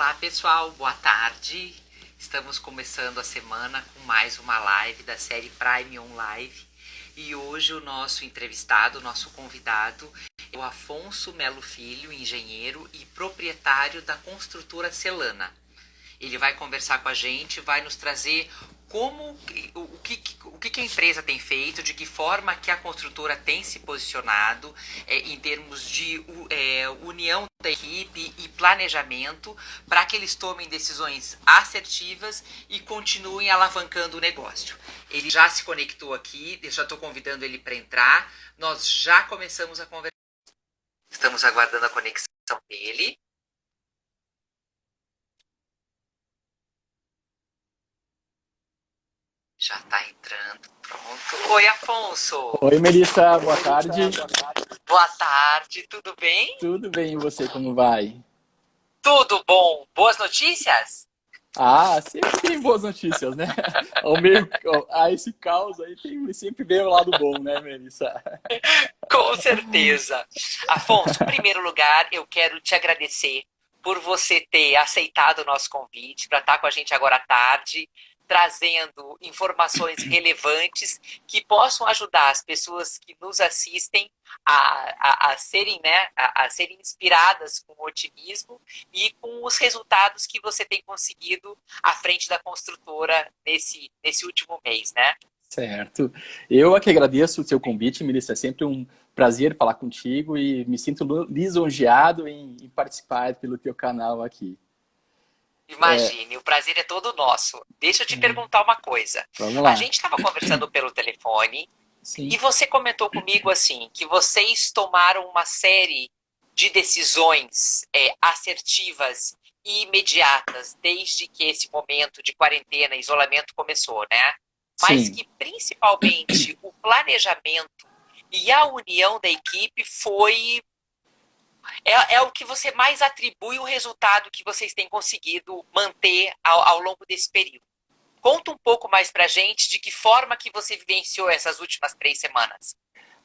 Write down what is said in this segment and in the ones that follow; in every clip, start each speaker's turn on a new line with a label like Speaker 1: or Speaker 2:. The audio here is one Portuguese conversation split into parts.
Speaker 1: Olá pessoal, boa tarde. Estamos começando a semana com mais uma live da série Prime On Live. E hoje o nosso entrevistado, o nosso convidado é o Afonso Melo Filho, engenheiro e proprietário da construtora Celana. Ele vai conversar com a gente, vai nos trazer o que a empresa tem feito, de que forma que a construtora tem se posicionado em termos de união da equipe e planejamento para que eles tomem decisões assertivas e continuem alavancando o negócio. Ele já se conectou aqui, eu já estou convidando ele para entrar, nós já começamos a conversar. Estamos aguardando a conexão dele. Já está entrando, pronto. Oi, Afonso.
Speaker 2: Oi, Melissa, boa tarde.
Speaker 1: Boa tarde, tudo bem?
Speaker 2: Tudo bem, e você, como vai?
Speaker 1: Tudo bom. Boas notícias?
Speaker 2: Ah, sempre tem boas notícias, né? A esse caos aí sempre vem o lado bom, né, Melissa?
Speaker 1: Com certeza. Afonso, em primeiro lugar, eu quero te agradecer por você ter aceitado o nosso convite para estar com a gente agora à tarde, trazendo informações relevantes que possam ajudar as pessoas que nos assistem a serem, né, a serem inspiradas com otimismo e com os resultados que você tem conseguido à frente da construtora nesse último mês, né?
Speaker 2: Certo. Eu aqui agradeço o seu convite, Melissa. É sempre um prazer falar contigo e me sinto lisonjeado em participar pelo teu canal aqui.
Speaker 1: Imagine, o prazer é todo nosso. Deixa eu te perguntar uma coisa.
Speaker 2: Vamos
Speaker 1: A
Speaker 2: lá.
Speaker 1: gente estava conversando pelo telefone
Speaker 2: Sim.
Speaker 1: e você comentou comigo assim que vocês tomaram uma série de decisões assertivas e imediatas desde que esse momento de quarentena, isolamento começou, né? Mas
Speaker 2: Sim.
Speaker 1: que principalmente o planejamento e a união da equipe é o que você mais atribui o resultado que vocês têm conseguido manter ao longo desse período. Conta um pouco mais pra gente de que forma que você vivenciou essas últimas 3 semanas.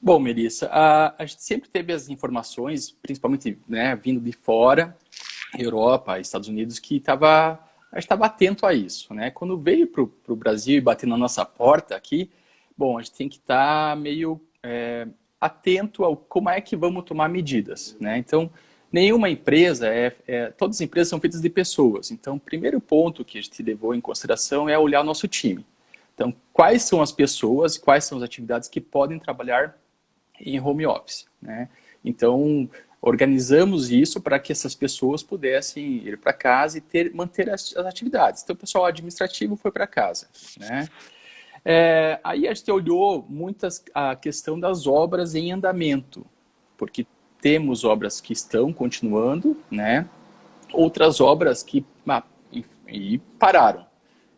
Speaker 2: Bom, Melissa, a gente sempre teve as informações, principalmente, né, vindo de fora, Europa, Estados Unidos, que a gente estava atento a isso, né? Quando veio para o Brasil e bateu na nossa porta aqui, bom, a gente tem que estar meio atento ao como é que vamos tomar medidas, né? Então, nenhuma empresa todas as empresas são feitas de pessoas. Então, o primeiro ponto que a gente levou em consideração é olhar o nosso time. Então, quais são as pessoas, quais são as atividades que podem trabalhar em home office, né? Então, organizamos isso para que essas pessoas pudessem ir para casa e manter as atividades. Então, o pessoal administrativo foi para casa, né? Aí a gente olhou a questão das obras em andamento, porque temos obras que estão continuando, né? Outras obras que pararam.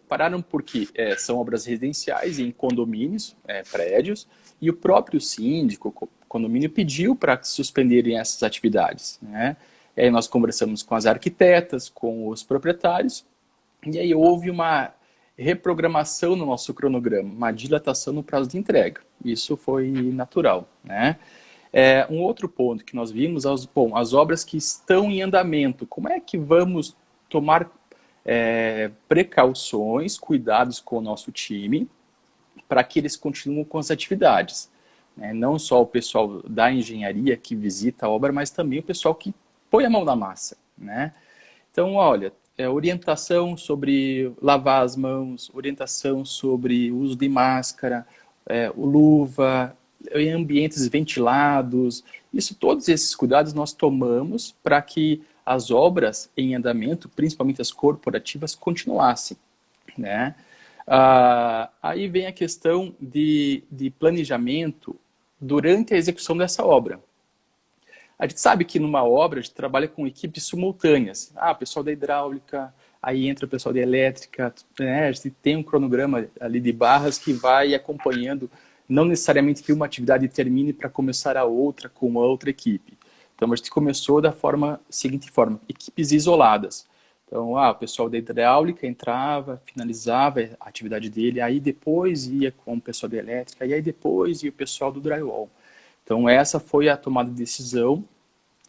Speaker 2: Pararam porque são obras residenciais em condomínios, prédios, e o próprio síndico, o condomínio, pediu para suspenderem essas atividades, né? E aí nós conversamos com as arquitetas, com os proprietários, e aí houve uma reprogramação no nosso cronograma, uma dilatação no prazo de entrega. Isso foi natural, né? Um outro ponto que nós vimos, as obras que estão em andamento, como é que vamos tomar precauções, cuidados com o nosso time, para que eles continuem com as atividades, né? Não só o pessoal da engenharia que visita a obra, mas também o pessoal que põe a mão na massa, né? Então, olha, orientação sobre lavar as mãos, orientação sobre o uso de máscara, luva, em ambientes ventilados. Todos esses cuidados nós tomamos para que as obras em andamento, principalmente as corporativas, continuassem, né? Aí vem a questão de planejamento durante a execução dessa obra. A gente sabe que numa obra a gente trabalha com equipes simultâneas. O pessoal da hidráulica, aí entra o pessoal da elétrica, né? A gente tem um cronograma ali de barras que vai acompanhando, não necessariamente que uma atividade termine para começar a outra com a outra equipe. Então a gente começou da seguinte forma, equipes isoladas. Então, o pessoal da hidráulica entrava, finalizava a atividade dele, aí depois ia com o pessoal da elétrica, e aí depois ia o pessoal do drywall. Então, essa foi a tomada de decisão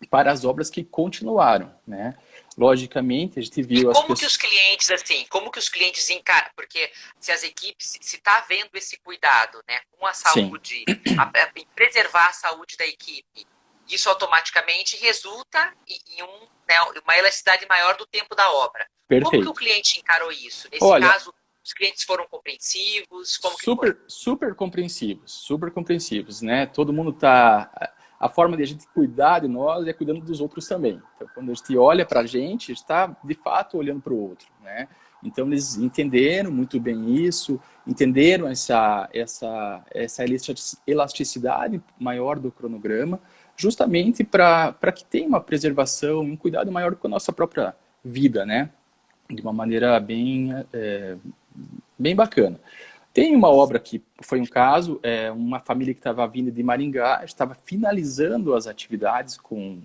Speaker 2: para as obras que continuaram, né? Logicamente, a gente
Speaker 1: E
Speaker 2: viu as
Speaker 1: como que os
Speaker 2: pessoas...
Speaker 1: clientes, assim, como que os clientes encaram? Porque se as equipes, se está havendo esse cuidado, né, com a
Speaker 2: Sim,
Speaker 1: saúde, em preservar a saúde da equipe, isso automaticamente resulta em né, uma elasticidade maior do tempo da obra. Como que o
Speaker 2: perfeito.
Speaker 1: cliente encarou isso? Nesse
Speaker 2: Olha,
Speaker 1: caso, os clientes foram compreensivos? Como que foi?
Speaker 2: super, super compreensivos, né? Todo mundo tá... A forma de a gente cuidar de nós é cuidando dos outros também. Então, quando a gente olha para a gente está, de fato, olhando para o outro, né? Então, eles entenderam muito bem isso, entenderam essa elasticidade maior do cronograma, justamente para que tenha uma preservação, um cuidado maior com a nossa própria vida, né? De uma maneira bem bacana. Tem uma obra que foi um caso, uma família que estava vindo de Maringá, estava finalizando as atividades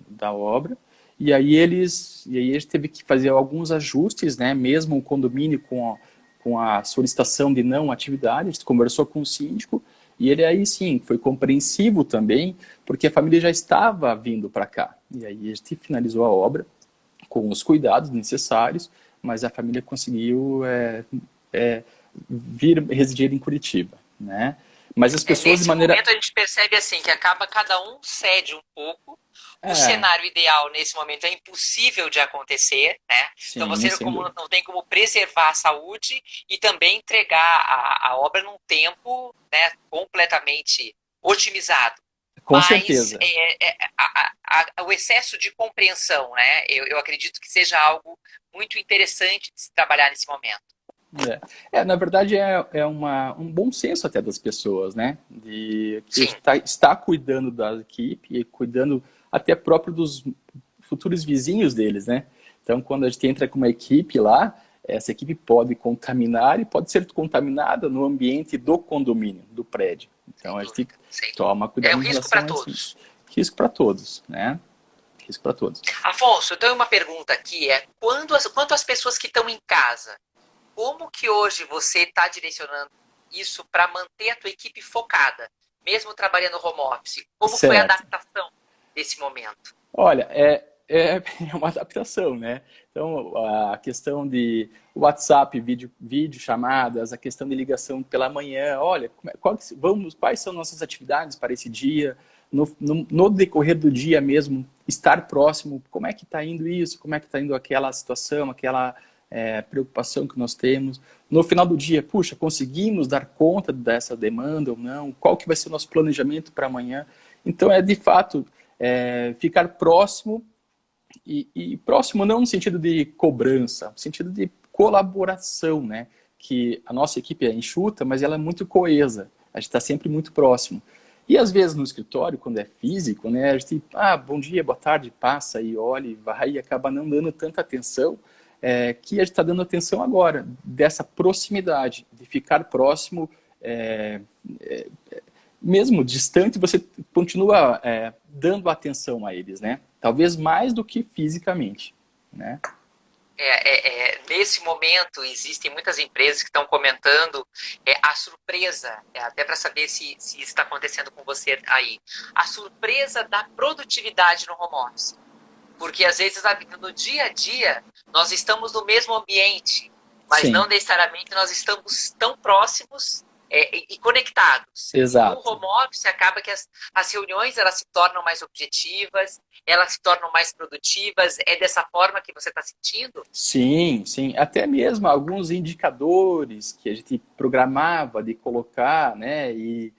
Speaker 2: da obra, e aí eles teve que fazer alguns ajustes, né? Mesmo o condomínio com a solicitação de não atividade, a gente conversou com o síndico, e ele aí sim foi compreensivo também, porque a família já estava vindo para cá. E aí a gente finalizou a obra com os cuidados necessários, mas a família conseguiu é, vir residir em Curitiba, né? Mas as pessoas de
Speaker 1: Nesse
Speaker 2: maneira...
Speaker 1: momento a gente percebe assim que acaba cada um cede um pouco. O
Speaker 2: É,
Speaker 1: cenário ideal nesse momento é impossível de acontecer, né? Então
Speaker 2: sim,
Speaker 1: você
Speaker 2: sem dúvida.
Speaker 1: não tem como preservar a saúde e também entregar a obra num tempo, né, completamente otimizado.
Speaker 2: Com
Speaker 1: Mas
Speaker 2: certeza.
Speaker 1: o excesso de compreensão, né? Eu acredito que seja algo muito interessante de se trabalhar nesse momento.
Speaker 2: Na verdade, um bom senso até das pessoas, né? De que
Speaker 1: Sim.
Speaker 2: está cuidando da equipe e cuidando até próprio dos futuros vizinhos deles, né? Então, quando a gente entra com uma equipe lá, essa equipe pode contaminar e pode ser contaminada no ambiente do condomínio, do prédio.
Speaker 1: Sem
Speaker 2: Então, a gente
Speaker 1: dúvida, sem dúvida.
Speaker 2: toma
Speaker 1: É
Speaker 2: cuidado
Speaker 1: um
Speaker 2: em
Speaker 1: risco para
Speaker 2: relação a isso.
Speaker 1: todos.
Speaker 2: Risco para todos, né? Risco para todos.
Speaker 1: Afonso, eu tenho uma pergunta aqui, quanto às pessoas que estão em casa, como que hoje você está direcionando isso para manter a tua equipe focada, mesmo trabalhando home office? Como foi a
Speaker 2: Certo.
Speaker 1: adaptação desse momento?
Speaker 2: Olha, é uma adaptação, né? Então, a questão de WhatsApp, vídeo chamadas, a questão de ligação pela manhã, olha, quais são nossas atividades para esse dia, no decorrer do dia mesmo, estar próximo, como é que está indo isso, como é que está indo aquela situação, aquela preocupação que nós temos. No final do dia, puxa, conseguimos dar conta dessa demanda ou não? Qual que vai ser o nosso planejamento para amanhã? Então, de fato, ficar próximo, e próximo não no sentido de cobrança, no sentido de colaboração, né? Que a nossa equipe é enxuta, mas ela é muito coesa, a gente está sempre muito próximo. E às vezes no escritório, quando é físico, né, a gente, bom dia, boa tarde, passa e olha e vai e acaba não dando tanta atenção, que a gente está dando atenção agora, dessa proximidade, de ficar próximo, é, mesmo distante, você continua dando atenção a eles, né? Talvez mais do que fisicamente, né?
Speaker 1: Nesse momento, existem muitas empresas que estão comentando a surpresa, até para saber se isso está acontecendo com você aí, a surpresa da produtividade no home office. Porque às vezes no dia a dia nós estamos no mesmo ambiente, mas
Speaker 2: Sim,
Speaker 1: não necessariamente nós estamos tão próximos e conectados. E no
Speaker 2: exato.
Speaker 1: home office acaba que as reuniões elas se tornam mais objetivas, elas se tornam mais produtivas. É dessa forma que você está sentindo?
Speaker 2: Sim, sim. Até mesmo alguns indicadores que a gente programava de colocar, né? E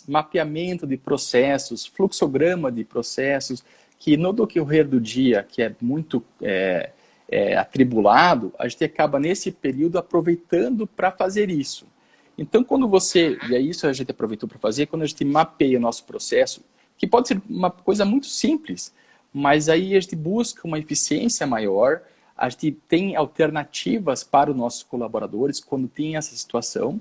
Speaker 2: mapeamento de processos, fluxograma de processos, que no decorrer do dia, que é muito atribulado, a gente acaba nesse período aproveitando para fazer isso. Então, quando você, e é isso que a gente aproveitou para fazer, quando a gente mapeia o nosso processo, que pode ser uma coisa muito simples, mas aí a gente busca uma eficiência maior, a gente tem alternativas para os nossos colaboradores quando tem essa situação,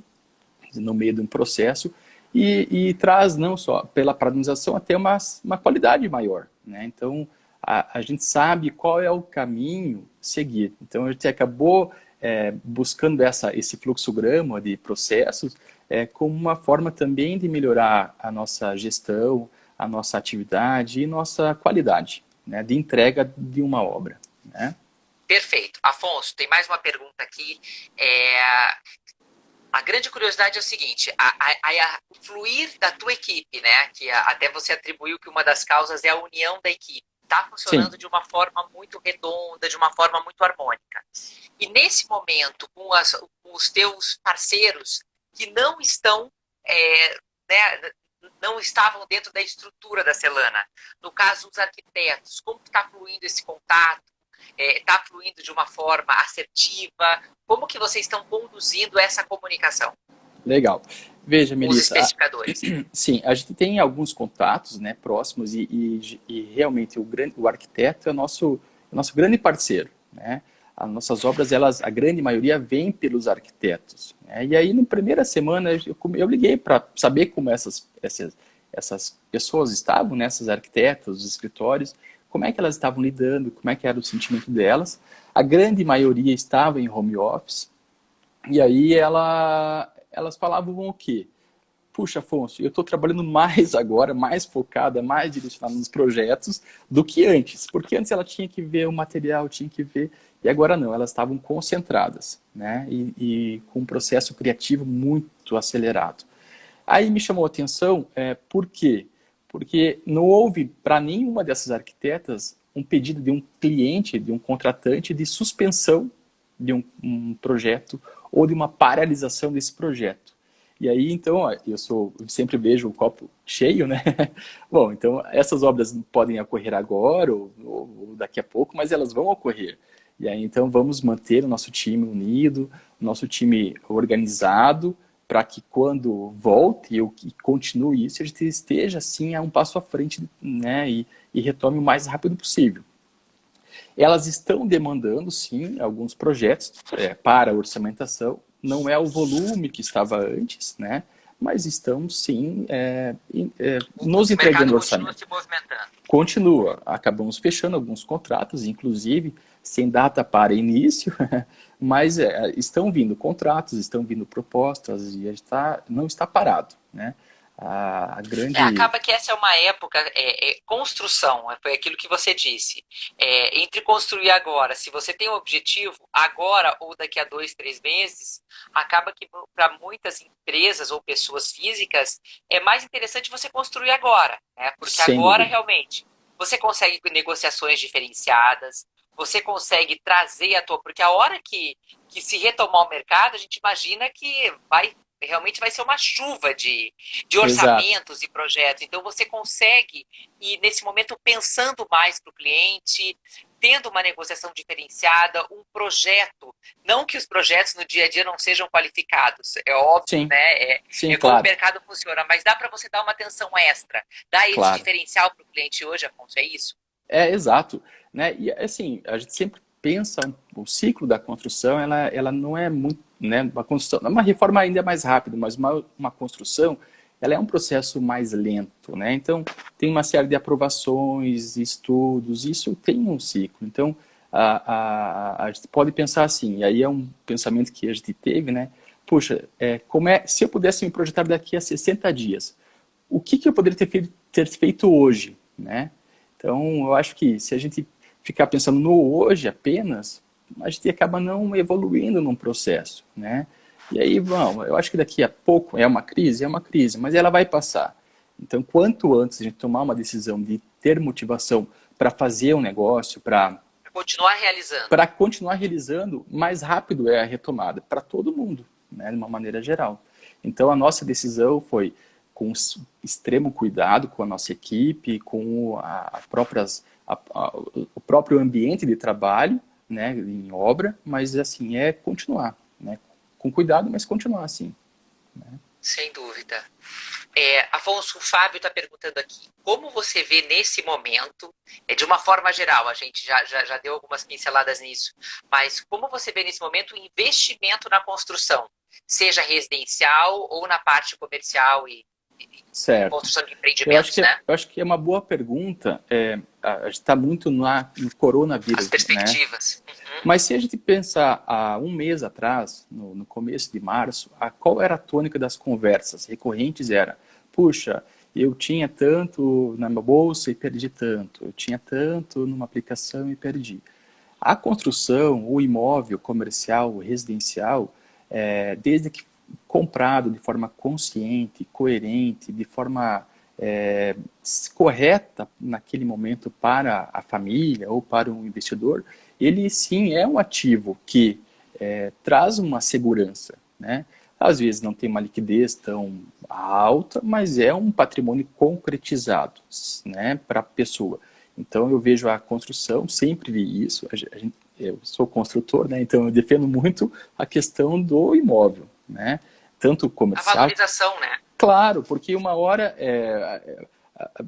Speaker 2: no meio de um processo, e traz não só pela padronização até uma qualidade maior, né? Então, a gente sabe qual é o caminho seguir. Então, a gente acabou buscando esse fluxograma de processos como uma forma também de melhorar a nossa gestão, a nossa atividade e nossa qualidade, né, de entrega de uma obra, né?
Speaker 1: Perfeito. Afonso, tem mais uma pergunta aqui. A grande curiosidade é o seguinte, o fluir da tua equipe, né? Que até você atribuiu que uma das causas é a união da equipe. Está funcionando
Speaker 2: Sim.
Speaker 1: de uma forma muito redonda, de uma forma muito harmônica. E nesse momento, com os teus parceiros que não estão, né, não estavam dentro da estrutura da Celana, no caso, os arquitetos, como está fluindo esse contato? Está fluindo de uma forma assertiva? Como que vocês estão conduzindo essa comunicação
Speaker 2: Legal. Veja,
Speaker 1: com os
Speaker 2: Melissa,
Speaker 1: especificadores?
Speaker 2: sim, a gente tem alguns contatos, né, próximos e realmente o arquiteto é o nosso grande parceiro, né? As nossas obras, a grande maioria vem pelos arquitetos, né? E aí, na primeira semana, eu liguei para saber como essas pessoas estavam, né, essas arquitetas, os escritórios, como é que elas estavam lidando, como é que era o sentimento delas. A grande maioria estava em home office, e aí elas falavam o quê? Puxa, Afonso, eu estou trabalhando mais agora, mais focada, mais direcionada nos projetos do que antes. Porque antes ela tinha que ver o material, tinha que ver... E agora não, elas estavam concentradas, né? E com um processo criativo muito acelerado. Aí me chamou a atenção, por quê? Porque não houve, para nenhuma dessas arquitetas, um pedido de um cliente, de um contratante, de suspensão de um projeto ou de uma paralisação desse projeto. E aí, então, ó, eu sempre vejo o copo cheio, né? Bom, então, essas obras podem ocorrer agora ou daqui a pouco, mas elas vão ocorrer. E aí, então, vamos manter o nosso time unido, o nosso time organizado, para que quando volte e continue isso, a gente esteja, assim, a um passo à frente, né? E retome o mais rápido possível. Elas estão demandando, sim, alguns projetos para orçamentação. Não é o volume que estava antes, né? Mas estão, sim, nos
Speaker 1: O mercado
Speaker 2: entregando
Speaker 1: continua
Speaker 2: orçamento.
Speaker 1: se movimentando.
Speaker 2: Continua. Acabamos fechando alguns contratos, inclusive sem data para início, mas estão vindo contratos, estão vindo propostas e a gente não está parado, né? A grande...
Speaker 1: Acaba que essa é uma época, construção, foi aquilo que você disse. Entre construir agora, se você tem um objetivo, agora ou daqui a 2, 3 meses, acaba que para muitas empresas ou pessoas físicas, é mais interessante você construir agora, né? Porque
Speaker 2: Sem
Speaker 1: agora
Speaker 2: dúvida.
Speaker 1: realmente você consegue negociações diferenciadas, você consegue trazer a tua. Porque a hora que se retomar o mercado, a gente imagina que realmente vai ser uma chuva de
Speaker 2: Exato.
Speaker 1: orçamentos e projetos. Então, você consegue ir, nesse momento, pensando mais para o cliente, tendo uma negociação diferenciada, um projeto. Não que os projetos no dia a dia não sejam qualificados, é óbvio,
Speaker 2: Sim,
Speaker 1: né?
Speaker 2: sim,
Speaker 1: Como o
Speaker 2: claro,
Speaker 1: mercado funciona, mas dá para você dar uma atenção extra, dar esse
Speaker 2: claro.
Speaker 1: diferencial para o cliente hoje, Afonso, é isso?
Speaker 2: Exato, né? E assim, a gente sempre pensa o ciclo da construção, ela não é muito, né? Uma construção, uma reforma ainda é mais rápida, mas uma construção, ela é um processo mais lento, né? Então tem uma série de aprovações, estudos, isso tem um ciclo. Então a gente pode pensar assim, e aí é um pensamento que a gente teve, né? Puxa, se eu pudesse me projetar daqui a 60 dias, o que eu poderia ter feito hoje, né? Então, eu acho que se a gente ficar pensando no hoje apenas, a gente acaba não evoluindo num processo, né? E aí, bom, eu acho que daqui a pouco é uma crise, mas ela vai passar. Então, quanto antes a gente tomar uma decisão de ter motivação para fazer um negócio,
Speaker 1: Continuar realizando.
Speaker 2: para continuar realizando, mais rápido é a retomada para todo mundo, né, de uma maneira geral. Então, a nossa decisão foi com extremo cuidado com a nossa equipe, com o próprio ambiente de trabalho, né, em obra, mas assim, continuar, né, com cuidado, mas continuar assim. Né?
Speaker 1: Sem dúvida. Afonso, o Fábio está perguntando aqui, como você vê nesse momento, de uma forma geral, a gente já deu algumas pinceladas nisso, mas como você vê nesse momento o investimento na construção, seja residencial ou na parte comercial e
Speaker 2: Certo.
Speaker 1: construção de
Speaker 2: Eu acho
Speaker 1: empreendimentos,
Speaker 2: que,
Speaker 1: né?
Speaker 2: eu acho que é uma boa pergunta. A gente está muito no
Speaker 1: As
Speaker 2: coronavírus, né?
Speaker 1: perspectivas. Uhum.
Speaker 2: Mas se a gente pensar há um mês atrás, no começo de março, qual era a tônica das conversas recorrentes era, puxa, eu tinha tanto na minha bolsa e perdi tanto, eu tinha tanto numa aplicação e perdi. A construção, o imóvel comercial, o residencial, desde que comprado de forma consciente, coerente, de forma correta naquele momento para a família ou para o investidor, ele sim é um ativo que traz uma segurança, né? Às vezes não tem uma liquidez tão alta, mas é um patrimônio concretizado, né, para a pessoa. Então eu vejo a construção, sempre vi isso, eu sou construtor, né, então eu defendo muito a questão do imóvel, né, tanto
Speaker 1: A
Speaker 2: comercial.
Speaker 1: valorização, né?
Speaker 2: Claro, porque uma hora,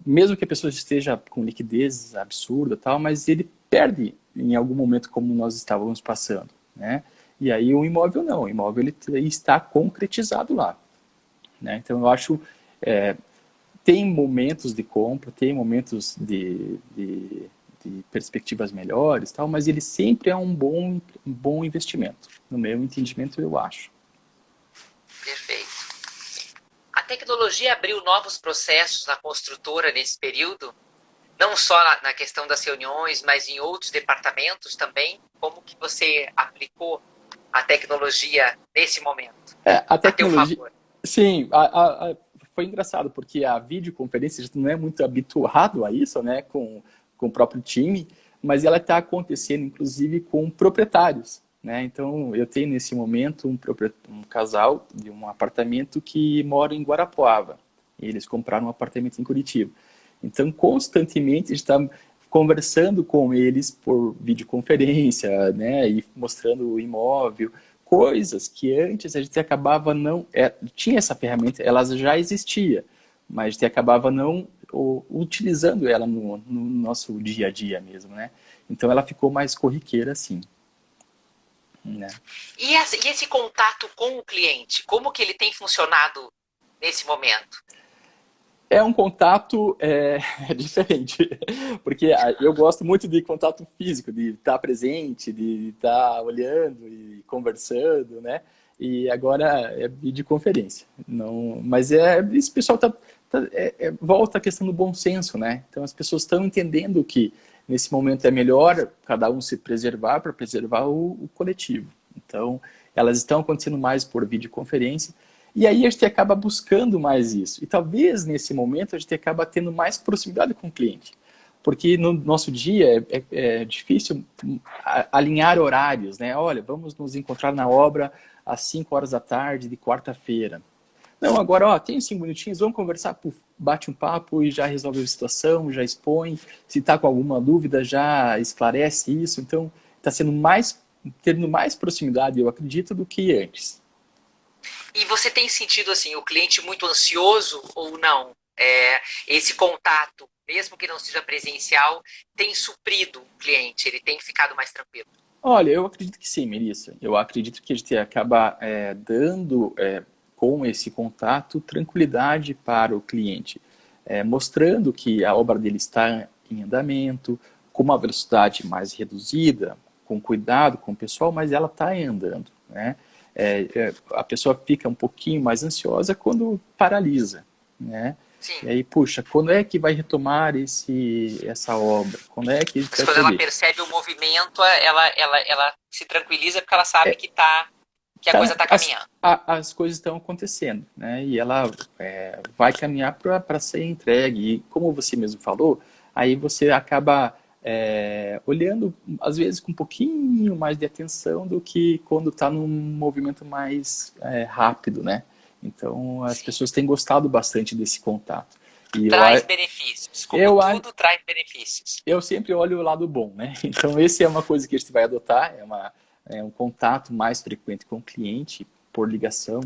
Speaker 2: mesmo que a pessoa esteja com liquidez absurda, tal, mas ele perde em algum momento, como nós estávamos passando, né? E aí o imóvel não, o imóvel ele está concretizado lá, né? Então eu acho, tem momentos de compra, tem momentos de perspectivas melhores, tal, mas ele sempre é um bom investimento. No meu entendimento, eu acho.
Speaker 1: Perfeito. A tecnologia abriu novos processos na construtora nesse período? Não só na questão das reuniões, mas em outros departamentos também? Como que você aplicou a tecnologia nesse momento?
Speaker 2: A
Speaker 1: A teu
Speaker 2: tecnologia,
Speaker 1: favor.
Speaker 2: sim, foi engraçado, porque a videoconferência a gente não é muito habituado a isso, né, com o próprio time, mas ela está acontecendo, inclusive, com proprietários, né? Então, eu tenho nesse momento um casal de um apartamento que mora em Guarapuava. E eles compraram um apartamento em Curitiba. Então, constantemente, a gente está conversando com eles por videoconferência, né, e mostrando o imóvel, coisas que antes a gente acabava não... tinha essa ferramenta, ela já existia, mas a gente acabava não utilizando ela no nosso dia a dia mesmo, né? Então ela ficou mais corriqueira, assim. Né?
Speaker 1: E esse contato com o cliente, como que ele tem funcionado nesse momento?
Speaker 2: É um contato diferente, porque eu gosto muito de contato físico, de estar presente, de estar olhando e conversando, né? E agora é videoconferência. Não, mas esse pessoal volta à questão do bom senso, né? Então as pessoas estão entendendo que nesse momento é melhor cada um se preservar para preservar o coletivo. Então elas estão acontecendo mais por videoconferência. E aí a gente acaba buscando mais isso. E talvez nesse momento a gente acaba tendo mais proximidade com o cliente. Porque no nosso dia é difícil alinhar horários, né? Olha, vamos nos encontrar na obra às 5 horas da tarde de quarta-feira. Não, agora, ó, tem 5 minutinhos, vamos conversar, puf, bate um papo e já resolve a situação, já expõe. Se está com alguma dúvida, já esclarece isso. Então, está tendo mais proximidade, eu acredito, do que antes.
Speaker 1: E você tem sentido assim, o cliente muito ansioso ou não? Esse contato, mesmo que não seja presencial, tem suprido o cliente, ele tem ficado mais tranquilo?
Speaker 2: Olha, eu acredito que sim, Melissa. Eu acredito que a gente acaba dando, com esse contato, tranquilidade para o cliente, mostrando que a obra dele está em andamento, com uma velocidade mais reduzida, com cuidado com o pessoal, mas ela está andando, né? A pessoa fica um pouquinho mais ansiosa quando paralisa, né?
Speaker 1: Sim.
Speaker 2: E aí, puxa, quando é que vai retomar essa obra? Quando é que a gente
Speaker 1: Mas
Speaker 2: vai
Speaker 1: quando ela
Speaker 2: poder?
Speaker 1: percebe o movimento, ela se tranquiliza porque ela sabe que a coisa está caminhando.
Speaker 2: As coisas estão acontecendo, né? E ela vai caminhar para ser entregue. E como você mesmo falou, aí você acaba olhando, às vezes, com um pouquinho mais de atenção do que quando está num movimento mais rápido, né? Então, as
Speaker 1: Sim.
Speaker 2: pessoas têm gostado bastante desse contato. E
Speaker 1: Traz benefícios. Como
Speaker 2: eu,
Speaker 1: tudo, traz benefícios.
Speaker 2: eu sempre olho o lado bom, né? Então, esse é uma coisa que a gente vai adotar, é um contato mais frequente com o cliente, por ligação,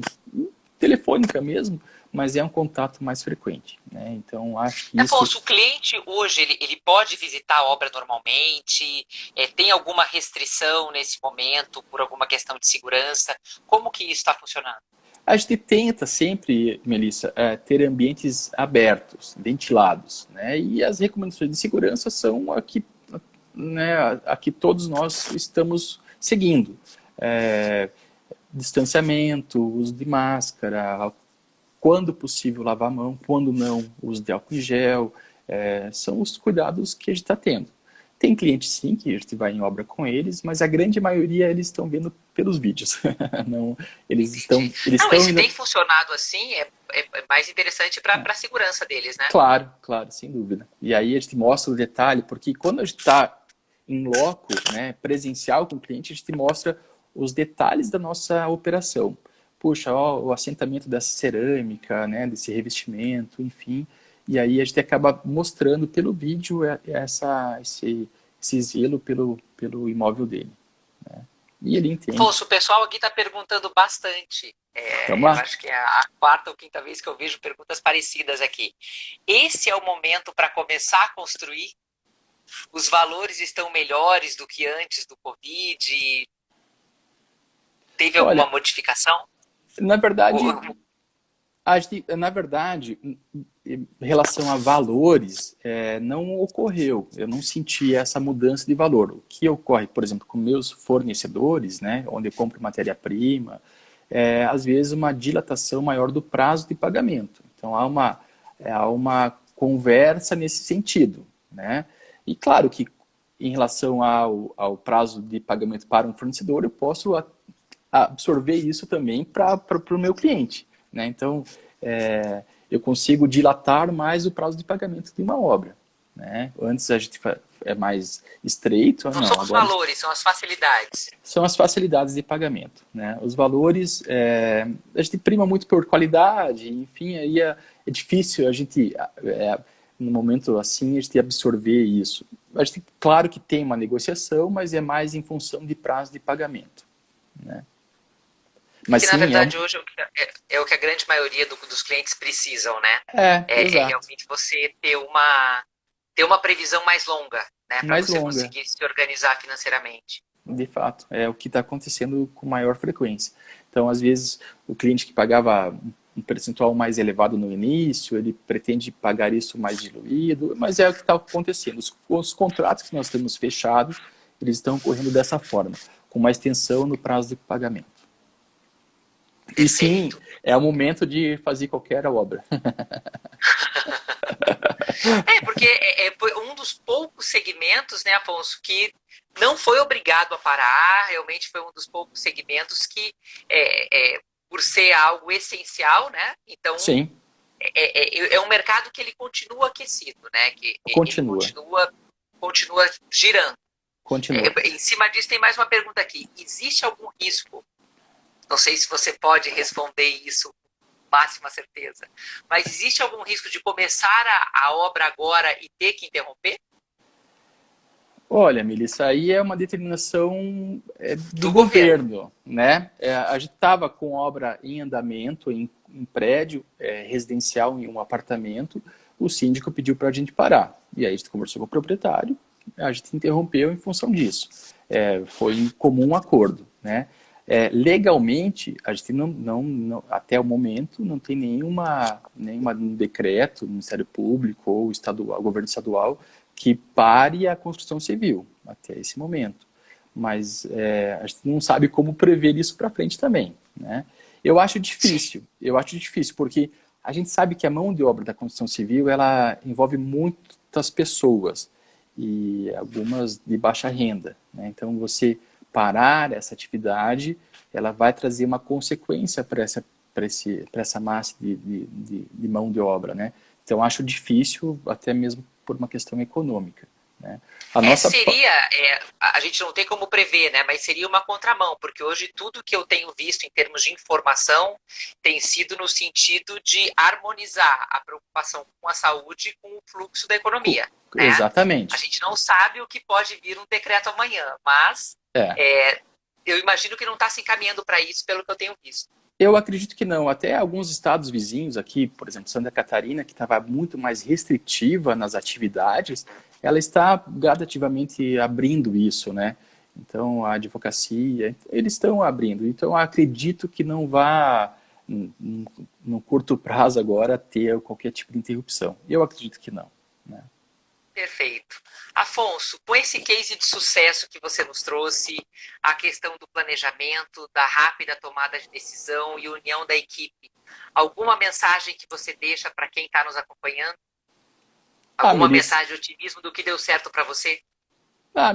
Speaker 2: telefônica mesmo, mas é um contato mais frequente, né? Então, acho que isso...
Speaker 1: Afonso, o cliente hoje, ele pode visitar a obra normalmente? Tem alguma restrição nesse momento por alguma questão de segurança? Como que isso está funcionando?
Speaker 2: A gente tenta sempre, Melissa, ter ambientes abertos, ventilados, né? E as recomendações de segurança são a que todos nós estamos seguindo. Distanciamento, uso de máscara, quando possível lavar a mão, quando não, uso de álcool em gel, são os cuidados que a gente está tendo. Tem clientes sim, que a gente vai em obra com eles, mas a grande maioria eles estão vendo pelos vídeos. Não, eles
Speaker 1: Não,
Speaker 2: estão
Speaker 1: e se
Speaker 2: indo...
Speaker 1: tem funcionado assim, é mais interessante para a segurança deles, né?
Speaker 2: Claro, claro, sem dúvida. E aí a gente mostra o detalhe, porque quando a gente está em loco, né, presencial com o cliente, a gente mostra os detalhes da nossa operação. Puxa, ó, o assentamento dessa cerâmica, né, desse revestimento, enfim. E aí a gente acaba mostrando pelo vídeo esse zelo pelo imóvel dele, né? E ele entende.
Speaker 1: Afonso, o pessoal aqui está perguntando bastante.
Speaker 2: Vamos
Speaker 1: Eu
Speaker 2: lá?
Speaker 1: acho que é a quarta ou quinta vez que eu vejo perguntas parecidas aqui. Esse é o momento para começar a construir? Os valores estão melhores do que antes do Covid? Teve alguma
Speaker 2: Olha,
Speaker 1: modificação?
Speaker 2: na verdade, na verdade, em relação a valores, não ocorreu. Eu não senti essa mudança de valor. O que ocorre, por exemplo, com meus fornecedores, né, onde eu compro matéria-prima, às vezes uma dilatação maior do prazo de pagamento. Então há uma conversa nesse sentido, né? E claro que em relação ao prazo de pagamento para um fornecedor, eu posso absorver isso também para o meu cliente, né? Então, eu consigo dilatar mais o prazo de pagamento de uma obra, né? Antes a gente é mais estreito,
Speaker 1: Não
Speaker 2: não,
Speaker 1: são os
Speaker 2: agora
Speaker 1: valores, são as facilidades.
Speaker 2: são as facilidades de pagamento, né? Os valores, a gente prima muito por qualidade, enfim, aí é difícil a gente, no momento assim, a gente absorver isso. A gente, claro que tem uma negociação, mas é mais em função de prazo de pagamento, né? Mas
Speaker 1: Que na
Speaker 2: sim,
Speaker 1: verdade hoje é o que a grande maioria dos clientes precisam, né? É
Speaker 2: exato,
Speaker 1: realmente você ter uma previsão mais longa, né? Para
Speaker 2: mais
Speaker 1: você
Speaker 2: longa.
Speaker 1: conseguir se organizar financeiramente.
Speaker 2: De fato, é o que está acontecendo com maior frequência. Então, às vezes, o cliente que pagava um percentual mais elevado no início, ele pretende pagar isso mais diluído, mas é o que está acontecendo. Os contratos que nós temos fechados, eles estão correndo dessa forma, com uma extensão no prazo de pagamento. E sim,
Speaker 1: Perfeito.
Speaker 2: é o momento de fazer qualquer obra.
Speaker 1: Porque foi um dos poucos segmentos, né, Afonso, que não foi obrigado a parar, realmente foi um dos poucos segmentos que, por ser algo essencial, né, então
Speaker 2: Sim,
Speaker 1: é um mercado que ele continua aquecido, né, que ele
Speaker 2: continua,
Speaker 1: continua girando.
Speaker 2: continua.
Speaker 1: Em cima disso tem mais uma pergunta aqui, existe algum risco, não sei se você pode responder isso com máxima certeza, mas existe algum risco de começar a obra agora e ter que interromper?
Speaker 2: Olha, Melissa, aí é uma determinação do
Speaker 1: Do governo.
Speaker 2: governo, né? A gente estava com obra em andamento, em prédio residencial, em um apartamento, o síndico pediu para a gente parar. E aí a gente conversou com o proprietário, a gente interrompeu em função disso. Foi em comum acordo, né? Legalmente, a gente não, até o momento, não tem nenhum decreto do Ministério Público ou estadual, governo estadual, que pare a construção civil até esse momento. Mas a gente não sabe como prever isso para frente também, né? Eu acho difícil, porque a gente sabe que a mão de obra da construção civil, ela envolve muitas pessoas e algumas de baixa renda, né? Então, você parar essa atividade, ela vai trazer uma consequência para essa massa de mão de obra, né? Então, acho difícil, até mesmo por uma questão econômica, né?
Speaker 1: A gente não tem como prever, né? Mas seria uma contramão, porque hoje tudo que eu tenho visto em termos de informação tem sido no sentido de harmonizar a preocupação com a saúde com o fluxo da economia, né?
Speaker 2: Exatamente.
Speaker 1: A gente não sabe o que pode vir um decreto amanhã, mas eu imagino que não está se encaminhando para isso, pelo que eu tenho visto.
Speaker 2: Eu acredito que não. Até alguns estados vizinhos aqui, por exemplo, Santa Catarina, que estava muito mais restritiva nas atividades, ela está gradativamente abrindo isso, né? Então, a advocacia, eles estão abrindo. Então, eu acredito que não vá, no curto prazo agora, ter qualquer tipo de interrupção. Eu acredito que não, né?
Speaker 1: Perfeito. Afonso, com esse case de sucesso que você nos trouxe, a questão do planejamento, da rápida tomada de decisão e união da equipe, Alguma mensagem que você deixa para quem está nos acompanhando? Alguma
Speaker 2: Melissa,
Speaker 1: mensagem de otimismo do que deu certo para você?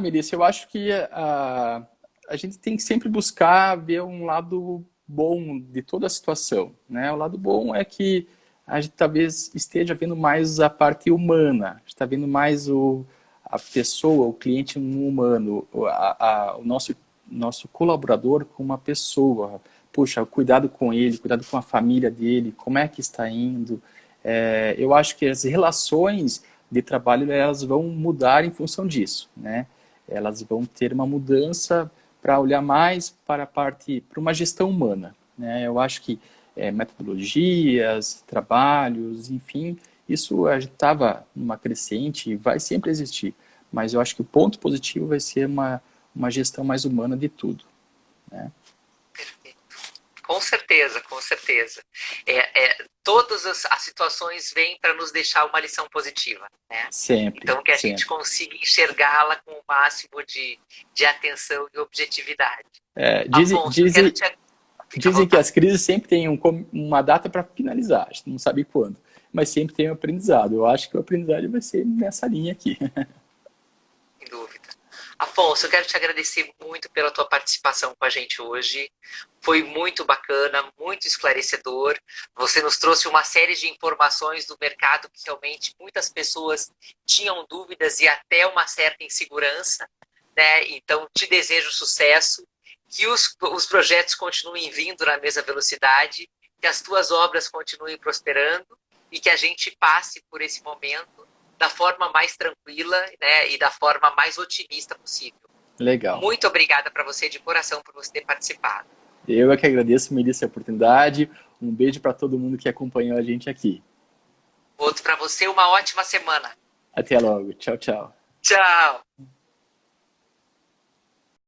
Speaker 2: Melissa, eu acho que a gente tem que sempre buscar ver um lado bom de toda a situação, né? O lado bom é que a gente talvez esteja vendo mais a parte humana, a gente está vendo mais a pessoa, o cliente humano, o nosso colaborador como uma pessoa. Puxa, cuidado com ele, cuidado com a família dele, como é que está indo. Eu acho que as relações de trabalho elas vão mudar em função disso, né? Elas vão ter uma mudança para olhar mais para a parte, para uma gestão humana, né? Eu acho que metodologias, trabalhos, enfim, isso a gente estava numa crescente e vai sempre existir. Mas eu acho que o ponto positivo vai ser uma gestão mais humana de tudo, né?
Speaker 1: Com certeza, com certeza. Todas as situações vêm para nos deixar uma lição positiva, né?
Speaker 2: Sempre,
Speaker 1: Então, que a gente
Speaker 2: sempre.
Speaker 1: consiga enxergá-la com o máximo de atenção e objetividade.
Speaker 2: Dizem,
Speaker 1: Afonso, eu quero
Speaker 2: dizem,
Speaker 1: te... Fica à
Speaker 2: dizem que
Speaker 1: vontade.
Speaker 2: as crises sempre têm uma data para finalizar, a gente não sabe quando, mas sempre tem um aprendizado. Eu acho que o aprendizado vai ser nessa linha aqui.
Speaker 1: Sem dúvida. Afonso, eu quero te agradecer muito pela tua participação com a gente hoje. Foi muito bacana, muito esclarecedor. Você nos trouxe uma série de informações do mercado que realmente muitas pessoas tinham dúvidas e até uma certa insegurança, né? Então, te desejo sucesso, que os projetos continuem vindo na mesma velocidade, que as tuas obras continuem prosperando e que a gente passe por esse momento da forma mais tranquila, né, e da forma mais otimista possível.
Speaker 2: Legal.
Speaker 1: Muito obrigada para você de coração por você ter participado.
Speaker 2: Eu é que agradeço, Melissa, a oportunidade. Um beijo para todo mundo que acompanhou a gente aqui.
Speaker 1: Outro para você, uma ótima semana.
Speaker 2: Até logo. Tchau, tchau.
Speaker 1: Tchau.